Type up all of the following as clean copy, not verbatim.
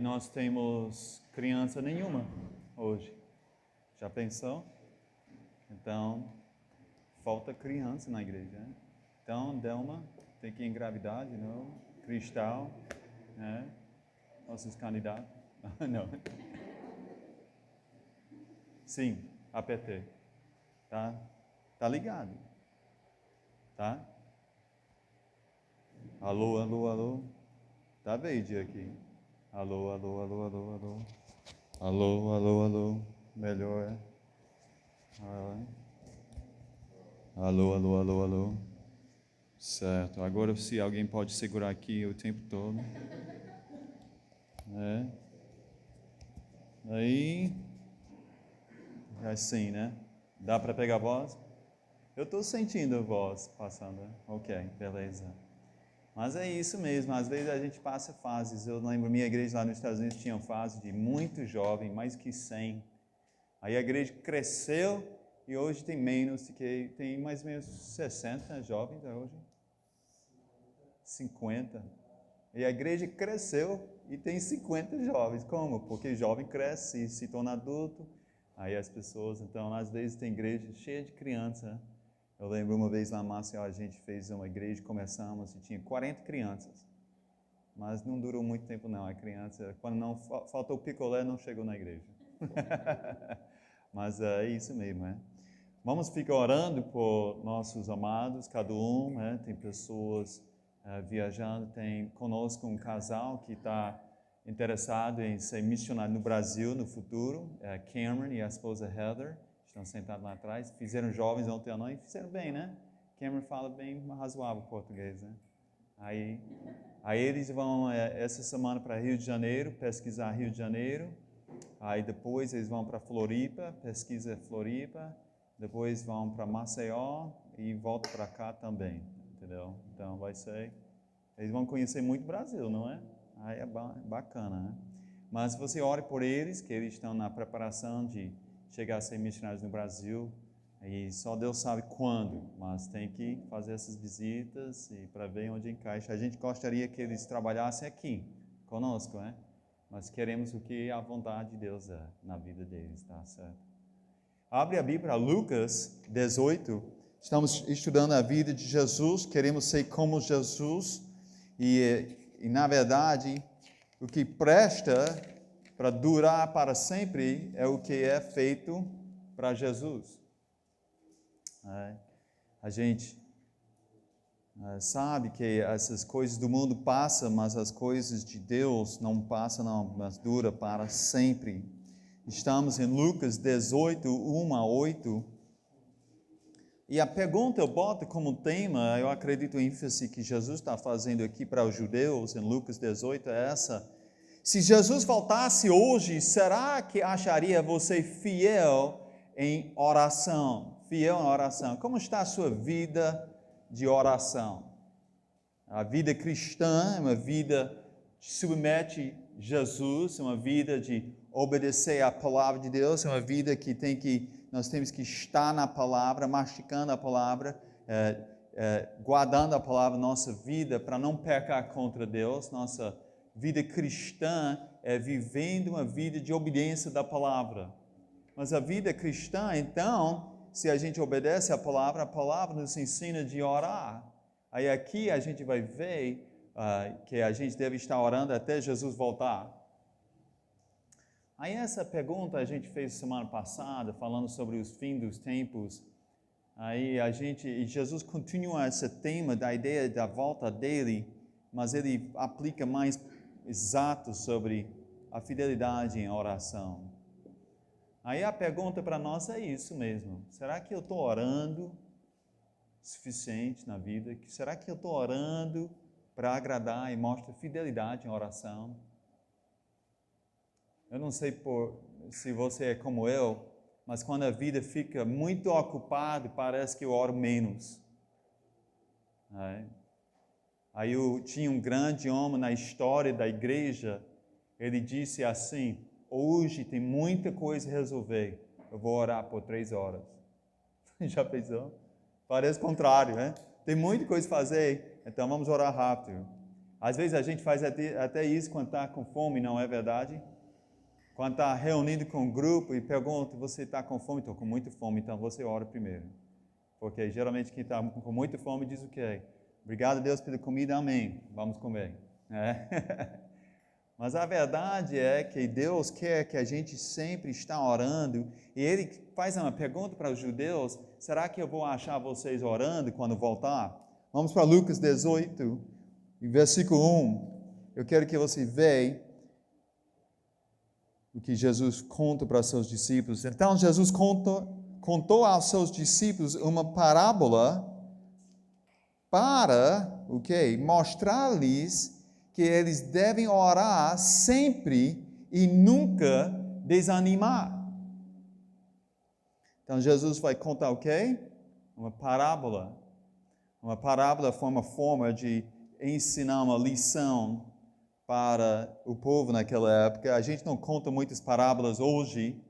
nós temos criança nenhuma hoje. Já pensou? Então, falta criança na igreja, né? Então, Delma tem que engravidar de novo, Cristal, né? Nossos candidatos. Não. Sim, APT. Tá? Tá ligado? Tá? Alô, alô, alô. Tá verde aqui. Alô, alô, alô, alô, alô. Alô, alô, alô. Melhor, é? Alô, alô, alô, alô. Certo. Agora, se alguém pode segurar aqui o tempo todo. Aí, assim, né? Dá para pegar a voz? Eu estou sentindo a voz passando. Ok, beleza. Mas é isso mesmo, às vezes a gente passa fases. Eu lembro, minha igreja lá nos Estados Unidos tinha fase de muito jovem, mais que 100. Aí a igreja cresceu e hoje tem menos, tem mais ou menos 60 jovens hoje. 50. E a igreja cresceu e tem 50 jovens. Como? Porque jovem cresce e se torna adulto. Aí as pessoas, então, às vezes tem igreja cheia de criança. Eu lembro uma vez lá em Maceió, a gente fez uma igreja, começamos e tinha 40 crianças. Mas não durou muito tempo não, a criança, quando não faltou picolé, não chegou na igreja. Mas é isso mesmo, né? Vamos ficar orando por nossos amados, cada um, né? Tem pessoas viajando, tem conosco um casal que está interessado em ser missionário no Brasil no futuro, Cameron e a esposa Heather. Estão sentados lá atrás, fizeram jovens ontem à noite, fizeram bem, né? Cameron fala bem razoável português, né? Aí eles vão essa semana para Rio de Janeiro, pesquisar Rio de Janeiro. Aí depois eles vão para Floripa, pesquisa Floripa. Depois vão para Maceió e voltam para cá também, entendeu? Então vai ser... Eles vão conhecer muito o Brasil, não é? Aí é bacana, né? Mas você ore por eles, que eles estão na preparação de chegar a ser missionários no Brasil, e só Deus sabe quando, mas tem que fazer essas visitas e para ver onde encaixa. A gente gostaria que eles trabalhassem aqui conosco, né? Mas queremos o que a vontade de Deus é na vida deles, tá certo? Abre a Bíblia para Lucas 18. Estamos estudando a vida de Jesus, queremos ser como Jesus e na verdade o que presta para durar para sempre é o que é feito para Jesus. A gente sabe que essas coisas do mundo passam, mas as coisas de Deus não passam não, mas dura para sempre. Estamos em Lucas 18, 1 a 8. E a pergunta eu boto como tema, eu acredito em ênfase que Jesus está fazendo aqui para os judeus, em Lucas 18, é essa. Se Jesus voltasse hoje, será que acharia você fiel em oração? Fiel em oração. Como está a sua vida de oração? A vida cristã é uma vida que submete Jesus, é uma vida de obedecer à palavra de Deus, é uma vida que nós temos que estar na palavra, masticando a palavra, guardando a palavra na nossa vida para não pecar contra Deus. Nossa vida cristã é vivendo uma vida de obediência da palavra. Mas a vida cristã, então, se a gente obedece à palavra, a palavra nos ensina de orar. Aí aqui a gente vai ver que a gente deve estar orando até Jesus voltar. Aí essa pergunta a gente fez semana passada, falando sobre os fins dos tempos. Aí e Jesus continua esse tema da ideia da volta dele, mas ele aplica mais exato sobre a fidelidade em oração. Aí a pergunta para nós é isso mesmo. Será que eu estou orando suficiente na vida? Será que eu estou orando para agradar e mostrar fidelidade em oração? Eu não sei se você é como eu, mas quando a vida fica muito ocupada, parece que eu oro menos. Aí tinha um grande homem na história da igreja, ele disse assim: hoje tem muita coisa a resolver, eu vou orar por 3 horas. Já pensou? Parece o contrário, né? Tem muita coisa a fazer, então vamos orar rápido. Às vezes a gente faz até isso quando está com fome, não é verdade? Quando está reunido com um grupo e pergunta, você está com fome? Estou com muita fome, então você ora primeiro. Porque geralmente quem está com muita fome diz o quê? Obrigado a Deus pela comida, amém. Vamos comer. Mas a verdade é que Deus quer que a gente sempre está orando. E Ele faz uma pergunta para os judeus, será que eu vou achar vocês orando quando voltar? Vamos para Lucas 18, versículo 1. Eu quero que você veja o que Jesus conta para seus discípulos. Então, Jesus contou aos seus discípulos uma parábola para, mostrar-lhes que eles devem orar sempre e nunca desanimar. Então, Jesus vai contar o quê? Uma parábola. Uma parábola foi uma forma de ensinar uma lição para o povo naquela época. A gente não conta muitas parábolas hoje,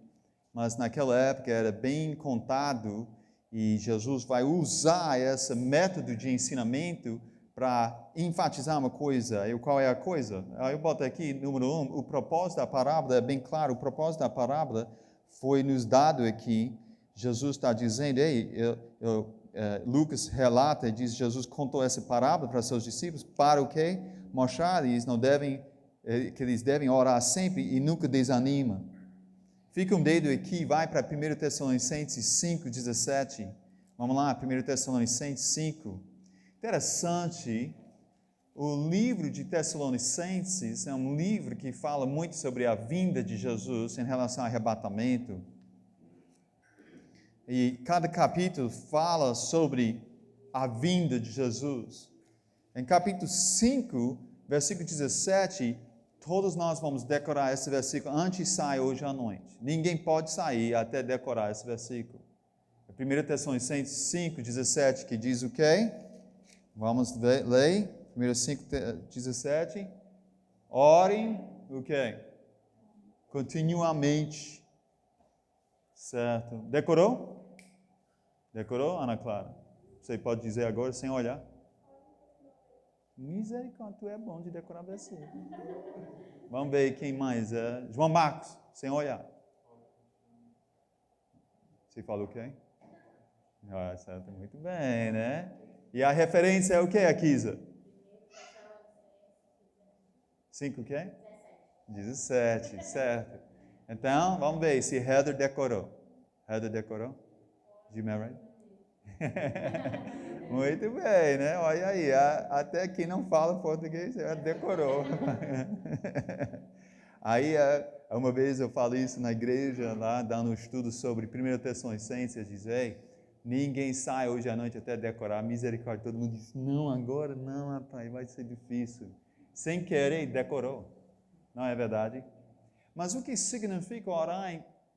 mas naquela época era bem contado e Jesus vai usar esse método de ensinamento para enfatizar uma coisa. E qual é a coisa? Eu boto aqui, número 1, o propósito da parábola é bem claro. O propósito da parábola foi nos dado aqui. Jesus está dizendo, Lucas relata, diz, Jesus contou essa parábola para seus discípulos, para o quê? Mostrar que eles devem orar sempre e nunca desanimam. Fica um dedo aqui, vai para 1 Tessalonicenses 5, 17. Vamos lá, 1 Tessalonicenses 5. Interessante, o livro de Tessalonicenses é um livro que fala muito sobre a vinda de Jesus em relação ao arrebatamento. E cada capítulo fala sobre a vinda de Jesus. Em capítulo 5, versículo 17, todos nós vamos decorar esse versículo antes de sair hoje à noite. Ninguém pode sair até decorar esse versículo. 1 Tessalonicenses 5, 17, que diz o quê? Vamos ler. 1 5, 17. Orem o quê? Continuamente. Certo. Decorou? Decorou, Ana Clara? Você pode dizer agora sem olhar? Misericórdia, tu é bom de decorar versículo. Vamos ver quem mais é. João Marcos, sem olhar. Você falou quem? Ah, certo, muito bem, né? E a referência é o que, Akisa? 5 o quê? 17, certo. Então, vamos ver se Heather decorou. Heather decorou? De Mary? Muito bem, né? Olha aí, até quem não fala português, decorou. Aí, uma vez eu falei isso na igreja, lá, dando um estudo sobre 1 Tessalonicenses, eu disse, ninguém sai hoje à noite até decorar, misericórdia. Todo mundo diz, não, agora não, rapaz, vai ser difícil. Sem querer, decorou. Não é verdade? Mas o que significa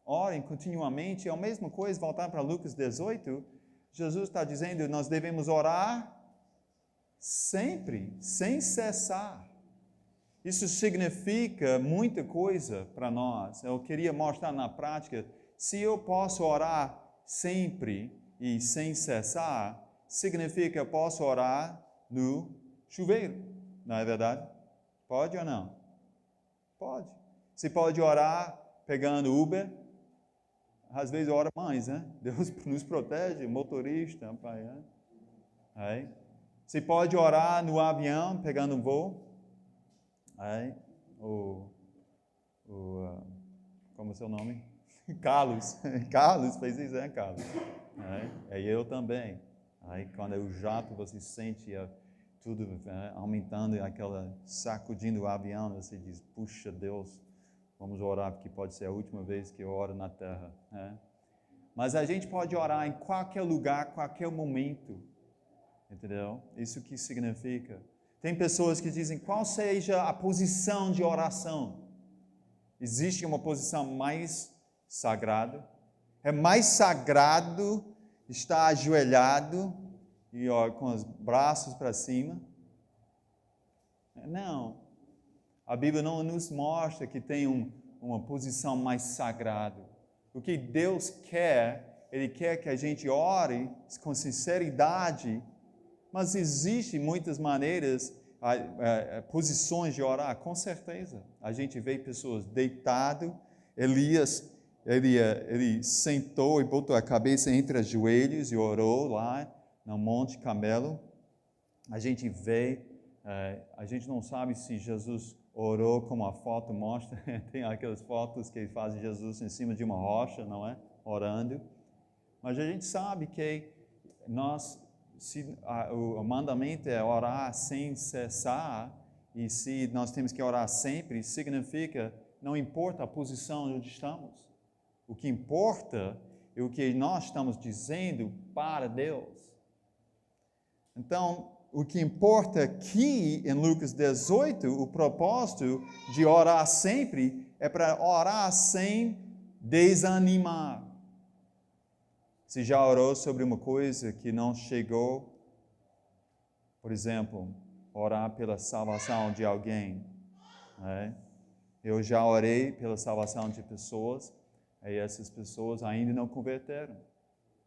orem continuamente? É a mesma coisa, voltar para Lucas 18, Jesus está dizendo, nós devemos orar sempre, sem cessar. Isso significa muita coisa para nós. Eu queria mostrar na prática, se eu posso orar sempre e sem cessar, significa que eu posso orar no chuveiro, não é verdade? Pode ou não? Pode. Você pode orar pegando Uber, às vezes ora mais, né? Deus nos protege, motorista, pai, né? Aí. Você pode orar no avião, pegando um voo. Aí. Como é o seu nome? Carlos. Carlos fez isso, né, Carlos? Aí eu também. Aí quando é o jato, você sente tudo aumentando, sacudindo o avião, você diz, puxa Deus, vamos orar, porque pode ser a última vez que eu oro na terra. Né? Mas a gente pode orar em qualquer lugar, qualquer momento. Entendeu? Isso que significa. Tem pessoas que dizem, qual seja a posição de oração? Existe uma posição mais sagrada? É mais sagrado estar ajoelhado e com os braços para cima? Não. A Bíblia não nos mostra que tem uma posição mais sagrada. O que Deus quer, Ele quer que a gente ore com sinceridade, mas existem muitas maneiras posições de orar, com certeza. A gente vê pessoas deitadas, Elias, ele sentou e botou a cabeça entre os joelhos e orou lá no Monte Carmelo. A gente vê, a gente não sabe se Jesus orou como a foto mostra, tem aquelas fotos que ele faz de Jesus em cima de uma rocha, não é? Orando. Mas a gente sabe que o mandamento é orar sem cessar, e se nós temos que orar sempre, significa, não importa a posição onde estamos. O que importa é o que nós estamos dizendo para Deus. Então, o que importa aqui em Lucas 18, o propósito de orar sempre é para orar sem desanimar. Se já orou sobre uma coisa que não chegou, por exemplo, orar pela salvação de alguém, né? Eu já orei pela salvação de pessoas, e essas pessoas ainda não converteram.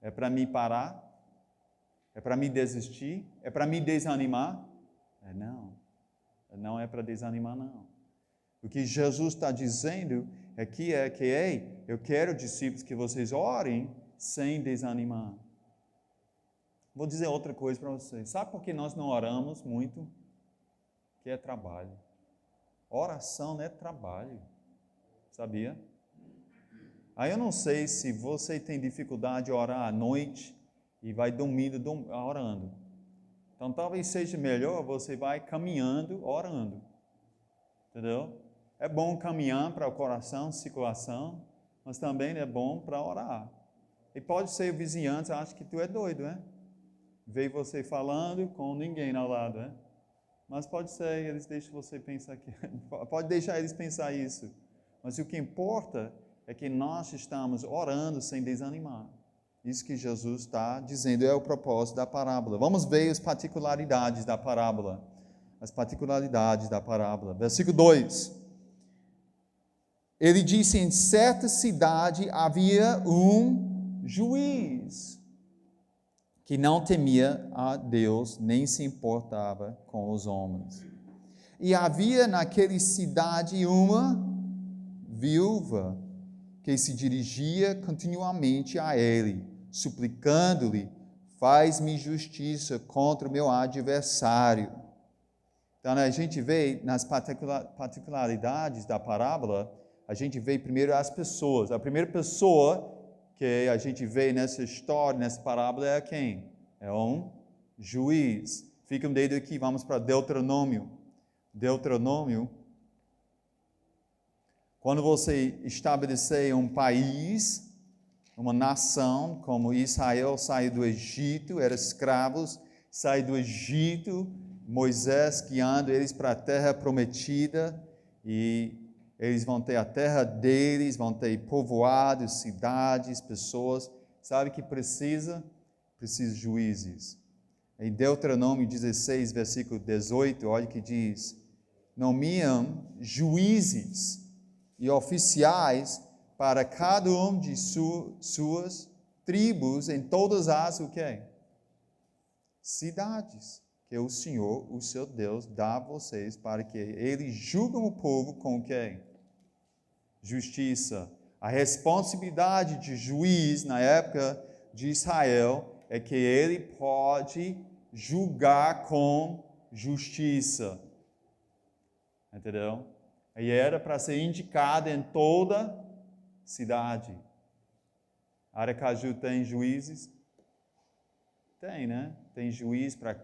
É para mim parar? É para me desistir? É para me desanimar? Não. Não é para desanimar, não. O que Jesus está dizendo aqui é que, ei, eu quero, discípulos, que vocês orem sem desanimar. Vou dizer outra coisa para vocês. Sabe por que nós não oramos muito? Que é trabalho. Oração não é trabalho. Sabia? Aí eu não sei se você tem dificuldade de orar à noite e vai dormindo orando. Então talvez seja melhor você vai caminhando, orando. Entendeu? É bom caminhar para o coração, circulação, mas também é bom para orar. E pode ser o vizinhança acha que tu é doido, né? Vê você falando com ninguém ao lado, né? Mas pode ser, eles deixam você pensar que pode deixar eles pensar isso. Mas o que importa é que nós estamos orando sem desanimar. Isso que Jesus está dizendo é o propósito da parábola. Vamos ver as particularidades da parábola. As particularidades da parábola. Versículo 2. Ele disse: em certa cidade havia um juiz que não temia a Deus, nem se importava com os homens. E havia naquela cidade uma viúva que se dirigia continuamente a ele, suplicando-lhe: faz-me justiça contra o meu adversário. Então, a gente vê nas particularidades da parábola, a gente vê primeiro as pessoas. A primeira pessoa que a gente vê nessa história, nessa parábola, é quem? É um juiz. Fica um dedo aqui, vamos para Deuteronômio. Deuteronômio. Quando você estabelecer um país, uma nação, como Israel saiu do Egito, eram escravos, saiu do Egito, Moisés guiando eles para a terra prometida, e eles vão ter a terra deles, vão ter povoados, cidades, pessoas. Sabe que precisa? Precisa de juízes. Em Deuteronômio 16, versículo 18, olha o que diz: nomeam juízes e oficiais para cada um de suas tribos em todas as, o quê? Cidades que o Senhor, o seu Deus, dá a vocês, para que eles julguem o povo com o quê? Justiça. A responsabilidade de juiz na época de Israel é que ele pode julgar com justiça. Entendeu? E era para ser indicado em toda cidade. Aracaju tem juízes? Tem, né? Tem juiz para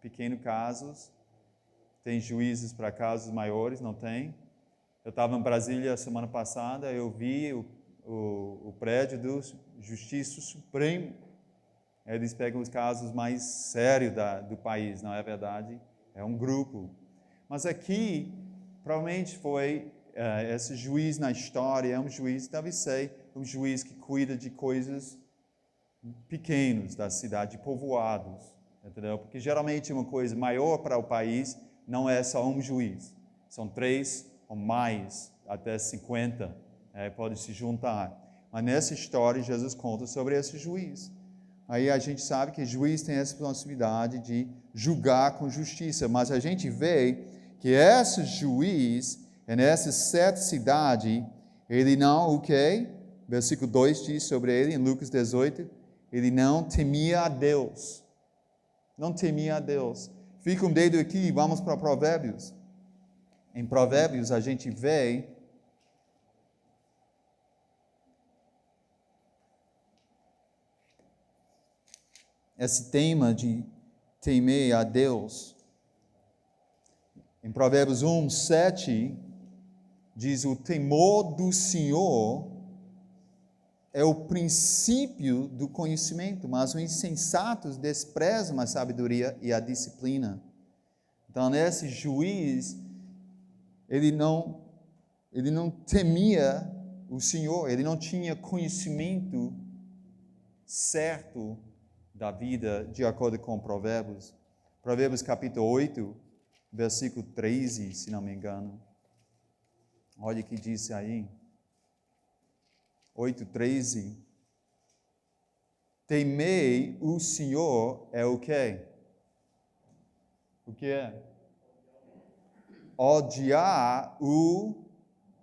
pequenos casos. Tem juízes para casos maiores, não tem? Eu estava em Brasília semana passada, eu vi o prédio do Justiça Supremo. Eles pegam os casos mais sérios do país, não é verdade? É um grupo. Mas aqui, provavelmente foi esse juiz na história, é um juiz, deve ser um juiz que cuida de coisas pequenas da cidade, povoados, entendeu? Porque geralmente uma coisa maior para o país não é só um juiz, são 3 ou mais, até 50, pode se juntar. Mas nessa história, Jesus conta sobre esse juiz. aí a gente sabe que o juiz tem essa responsabilidade de julgar com justiça, mas a gente vê que esse juiz, nessa certa cidade, ele não, o quê? Versículo 2 diz sobre ele, em Lucas 18, ele não temia a Deus. Não temia a Deus. Fica um dedo aqui e vamos para Provérbios. Em Provérbios a gente vê esse tema de temer a Deus. Em Provérbios 1, 7, diz: o temor do Senhor é o princípio do conhecimento, mas os insensatos desprezam a sabedoria e a disciplina. Então, esse juiz, ele não temia o Senhor, ele não tinha conhecimento certo da vida, de acordo com Provérbios. Provérbios capítulo 8, versículo 13, se não me engano. Olha o que diz aí. 8:13. Temei o Senhor é o quê? O que é? Odiar o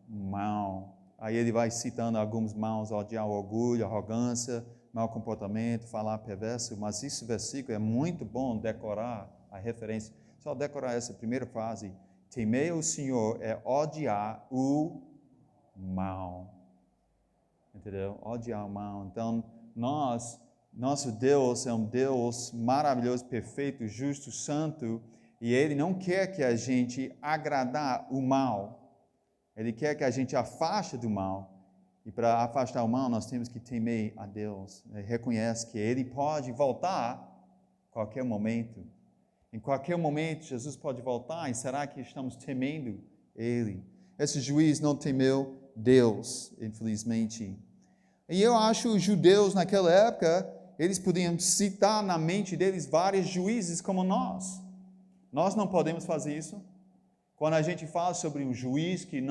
mal. Aí ele vai citando alguns maus: odiar o orgulho, arrogância, mau comportamento, falar perverso. Mas esse versículo é muito bom decorar a referência. Só decorar essa primeira frase. Temer o Senhor é odiar o mal. Entendeu? Odiar o mal. Então, nosso Deus é um Deus maravilhoso, perfeito, justo, santo, e Ele não quer que a gente agradar o mal. Ele quer que a gente afaste do mal. E para afastar o mal, nós temos que temer a Deus. Ele reconhece que Ele pode voltar a qualquer momento. Em qualquer momento, Jesus pode voltar, e será que estamos temendo Ele? Esse juiz não temeu Deus, infelizmente. E eu acho que os judeus naquela época, eles podiam citar na mente deles vários juízes como nós. Nós não podemos fazer isso. Quando a gente fala sobre um juiz que ele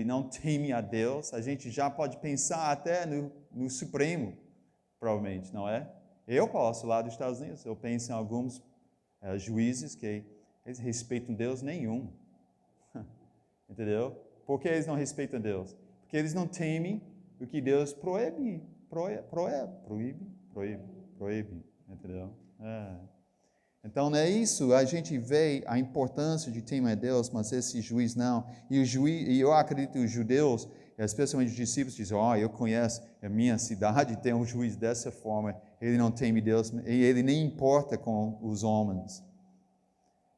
não teme a Deus, a gente já pode pensar até no Supremo, provavelmente, não é? Eu posso, lá dos Estados Unidos, eu penso em alguns juízes que eles respeitam Deus nenhum. Entendeu? Por que eles não respeitam Deus? Porque eles não temem o que Deus proíbe. Entendeu? Então é isso, a gente vê a importância de temer a Deus, mas esse juiz não. E eu acredito que os judeus, especialmente os discípulos, dizem: eu conheço a minha cidade, tem um juiz dessa forma, ele não teme Deus, e ele nem importa com os homens.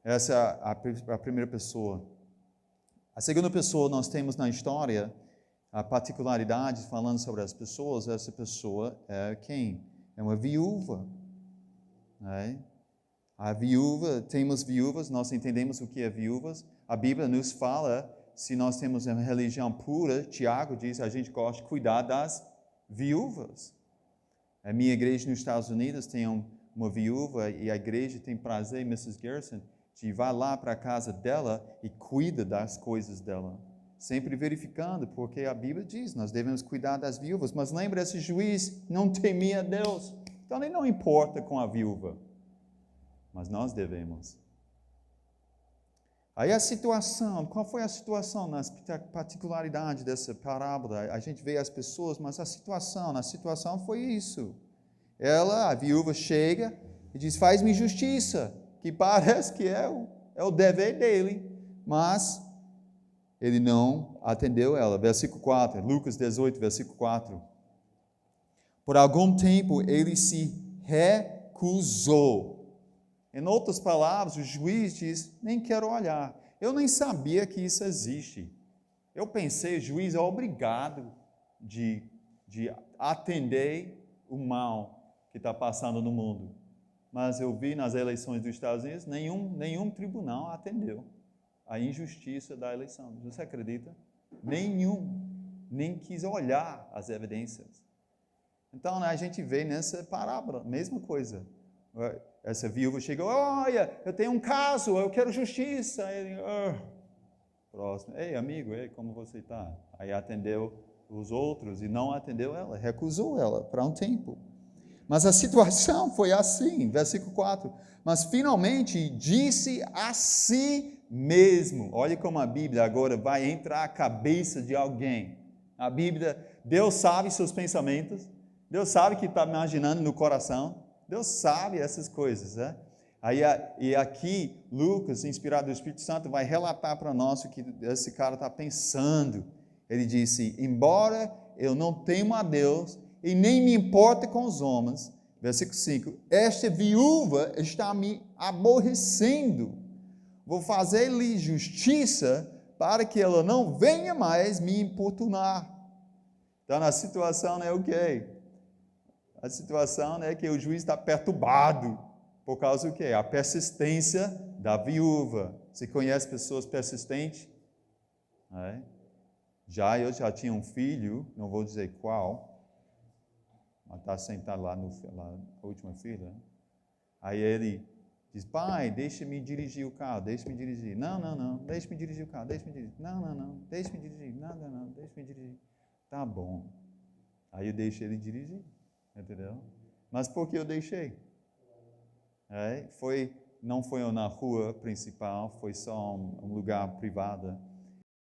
Essa é a primeira pessoa. A segunda pessoa nós temos na história, a particularidade falando sobre as pessoas. Essa pessoa é quem? É uma viúva. Né? A viúva, temos viúvas, nós entendemos o que é viúvas. A Bíblia nos fala, se nós temos uma religião pura, Tiago diz, a gente gosta de cuidar das viúvas. A minha igreja nos Estados Unidos tem uma viúva, e a igreja tem prazer, Mrs. Gerson, de vai lá para a casa dela e cuida das coisas dela. Sempre verificando, porque a Bíblia diz, nós devemos cuidar das viúvas. Mas lembra, esse juiz não temia Deus. Então ele não importa com a viúva. Mas nós devemos. Aí a situação, qual foi a situação nas particularidades dessa parábola? A gente vê as pessoas, mas a situação foi isso. A viúva chega e diz: faz-me justiça, que parece que é o dever dele, mas ele não atendeu ela. Versículo 4, Lucas 18, versículo 4. Por algum tempo ele se recusou. Em outras palavras, o juiz diz: nem quero olhar. Eu nem sabia que isso existe. Eu pensei, o juiz é obrigado de atender o mal que está passando no mundo. Mas eu vi nas eleições dos Estados Unidos, nenhum tribunal atendeu a injustiça da eleição. Você acredita? Nenhum. Nem quis olhar as evidências. Então, a gente vê nessa parábola, mesma coisa. Essa viúva chegou: olha, eu tenho um caso, eu quero justiça. Ele, próximo: ei, amigo, como você está? Aí atendeu os outros e não atendeu ela, recusou ela para um tempo. Mas a situação foi assim, versículo 4. Mas finalmente disse a si mesmo. Olha como a Bíblia agora vai entrar a cabeça de alguém. A Bíblia, Deus sabe seus pensamentos, Deus sabe o que está imaginando no coração, Deus sabe essas coisas, né? E aqui, Lucas, inspirado do Espírito Santo, vai relatar para nós o que esse cara está pensando. Ele disse, embora eu não temo a Deus e nem me importe com os homens, versículo 5, esta viúva está me aborrecendo. Vou fazer-lhe justiça para que ela não venha mais me importunar. Então, a situação é o quê? A situação é que o juiz está perturbado. Por causa do quê? A persistência da viúva. Você conhece pessoas persistentes? Eu já tinha um filho, não vou dizer qual, mas está sentado lá na última fila. Aí ele diz, pai, deixa-me dirigir o carro, deixa-me dirigir. Não, deixa-me dirigir o carro, deixa-me dirigir. Não, deixa-me dirigir. Não, deixa-me dirigir. Tá bom. Aí eu deixei ele dirigir, entendeu? Mas por que eu deixei? Não foi na rua principal, foi só um lugar privado.